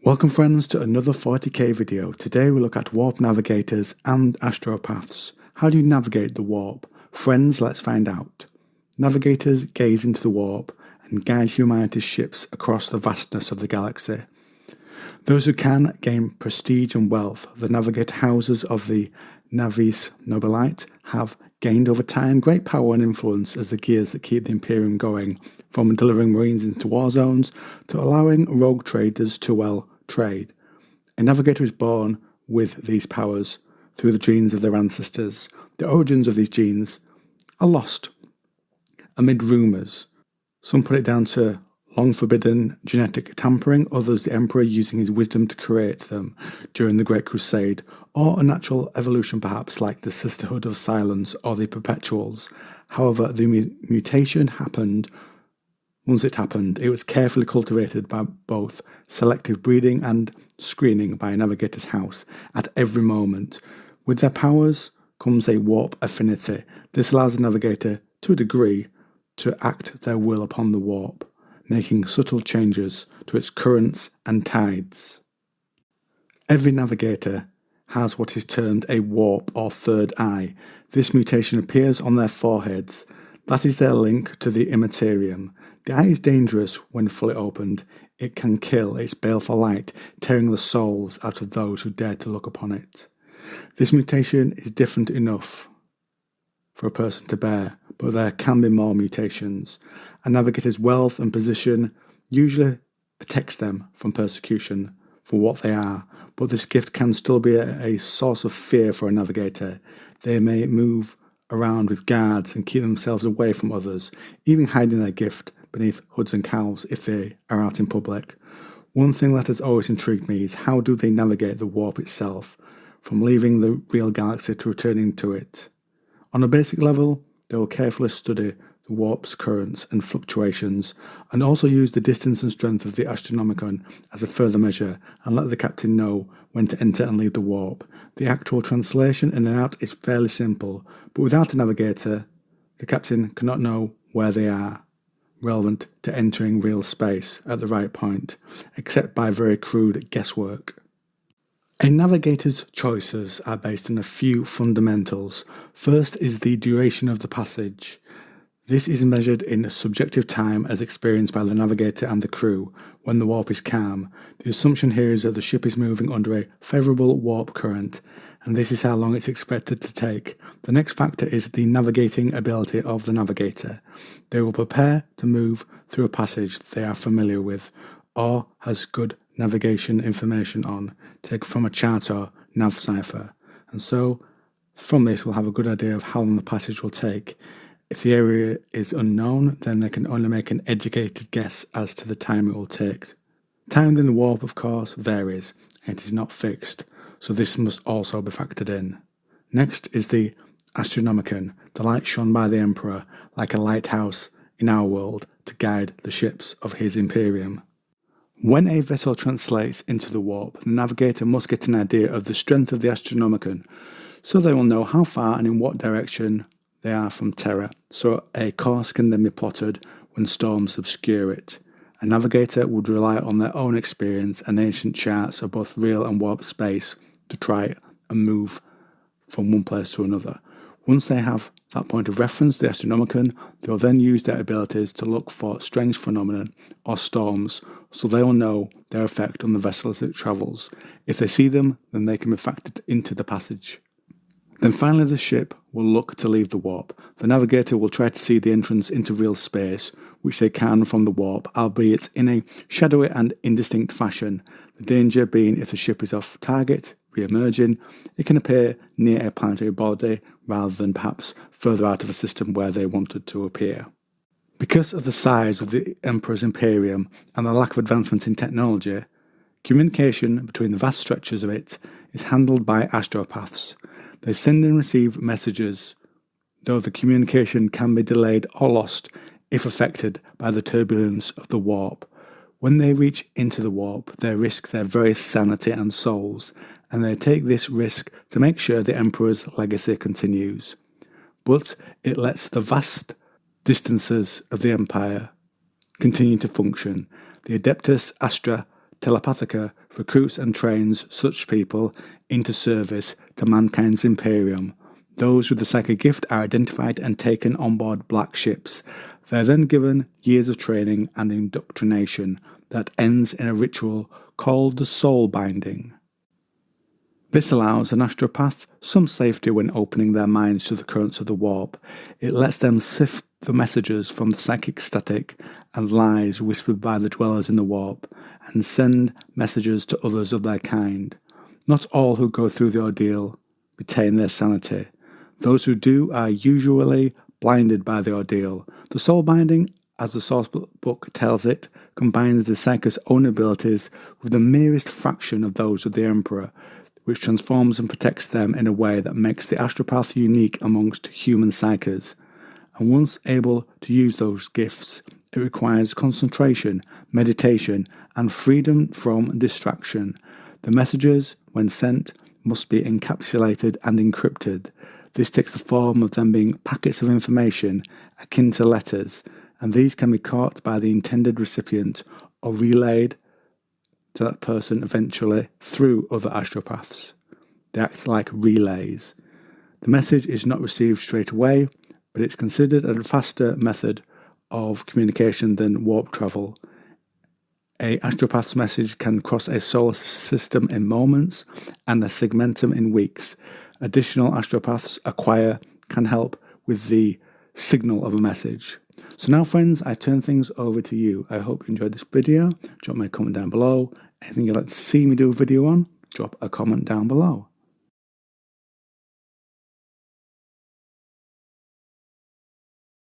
Welcome friends to another 40k video. Today we look at warp navigators and astropaths. How do you navigate the warp? Friends, let's find out. Navigators gaze into the warp and guide humanity's ships across the vastness of the galaxy. Those who can gain prestige and wealth. The navigator houses of the Navis Nobilite have gained over time great power and influence as the gears that keep the Imperium going, from delivering marines into war zones to allowing rogue traders to, trade. A navigator is born with these powers through the genes of their ancestors. The origins of these genes are lost amid rumours. Some put it down to long forbidden genetic tampering, others the Emperor using his wisdom to create them during the Great Crusade, or a natural evolution perhaps like the Sisterhood of Silence or the Perpetuals. However, the mutation happened. Once it happened, it was carefully cultivated by both selective breeding and screening by a navigator's house at every moment. With their powers comes a warp affinity. This allows the navigator, to a degree, to act their will upon the warp, making subtle changes to its currents and tides. Every navigator has what is termed a warp or third eye. This mutation appears on their foreheads. That is their link to the immaterium. The eye is dangerous when fully opened. It can kill its baleful light, tearing the souls out of those who dare to look upon it. This mutation is different enough for a person to bear, but there can be more mutations. A navigator's wealth and position usually protects them from persecution for what they are, but this gift can still be a source of fear for a navigator. They may move around with guards and keep themselves away from others, even hiding their gift beneath hoods and cowls if they are out in public. One thing that has always intrigued me is how do they navigate the warp itself, from leaving the real galaxy to returning to it. On a basic level, they will carefully study the warp's currents and fluctuations, and also use the distance and strength of the Astronomicon as a further measure, and let the captain know when to enter and leave the warp. The actual translation in and out is fairly simple, but without a navigator, the captain cannot know where they are, relevant to entering real space at the right point, except by very crude guesswork. A navigator's choices are based on a few fundamentals. First is the duration of the passage. This is measured in subjective time as experienced by the navigator and the crew when the warp is calm. The assumption here is that the ship is moving under a favourable warp current, and this is how long it's expected to take. The next factor is the navigating ability of the navigator. They will prepare to move through a passage they are familiar with, or has good navigation information on, taken from a chart or nav cipher, and so from this we'll have a good idea of how long the passage will take. If the area is unknown, then they can only make an educated guess as to the time it will take. Time within the warp, of course, varies, and it is not fixed, so this must also be factored in. Next is the Astronomicon, the light shone by the Emperor like a lighthouse in our world to guide the ships of his Imperium. When a vessel translates into the warp, the navigator must get an idea of the strength of the Astronomicon, so they will know how far and in what direction they are from Terra, so a course can then be plotted when storms obscure it. A navigator would rely on their own experience and ancient charts of both real and warp space to try and move from one place to another. Once they have that point of reference, the Astronomicon, they will then use their abilities to look for strange phenomena or storms, so they will know their effect on the vessel as it travels. If they see them, then they can be factored into the passage. Then finally the ship will look to leave the warp. The navigator will try to see the entrance into real space, which they can from the warp, albeit in a shadowy and indistinct fashion. The danger being if the ship is off target, re-emerging, it can appear near a planetary body rather than perhaps further out of a system where they wanted to appear. Because of the size of the Emperor's Imperium and the lack of advancement in technology, communication between the vast stretches of it is handled by astropaths. They send and receive messages, though the communication can be delayed or lost if affected by the turbulence of the warp. When they reach into the warp, they risk their very sanity and souls, and they take this risk to make sure the Emperor's legacy continues. But it lets the vast distances of the Empire continue to function. The Adeptus Astra Telepathica recruits and trains such people into service to mankind's immaterium. Those with the psychic gift are identified and taken on board black ships. They are then given years of training and indoctrination that ends in a ritual called the soul binding. This allows an astropath some safety when opening their minds to the currents of the warp. It lets them sift the messages from the psychic static and lies whispered by the dwellers in the warp, and send messages to others of their kind. Not all who go through the ordeal retain their sanity. Those who do are usually blinded by the ordeal. The soul binding, as the source book tells it, combines the psychic's own abilities with the merest fraction of those of the Emperor, which transforms and protects them in a way that makes the astropath unique amongst human psychers. And once able to use those gifts, it requires concentration, meditation, and freedom from distraction. The messages, when sent, must be encapsulated and encrypted. This takes the form of them being packets of information akin to letters, and these can be caught by the intended recipient or relayed to that person eventually through other astropaths. They act like relays. The message is not received straight away, but it's considered a faster method of communication than warp travel. A astropath's message can cross a solar system in moments and a segmentum in weeks. Additional astropaths acquire can help with the signal of a message. So now, friends, I turn things over to you. I hope you enjoyed this video. Drop me a comment down below. Anything you'd like to see me do a video on, drop a comment down below.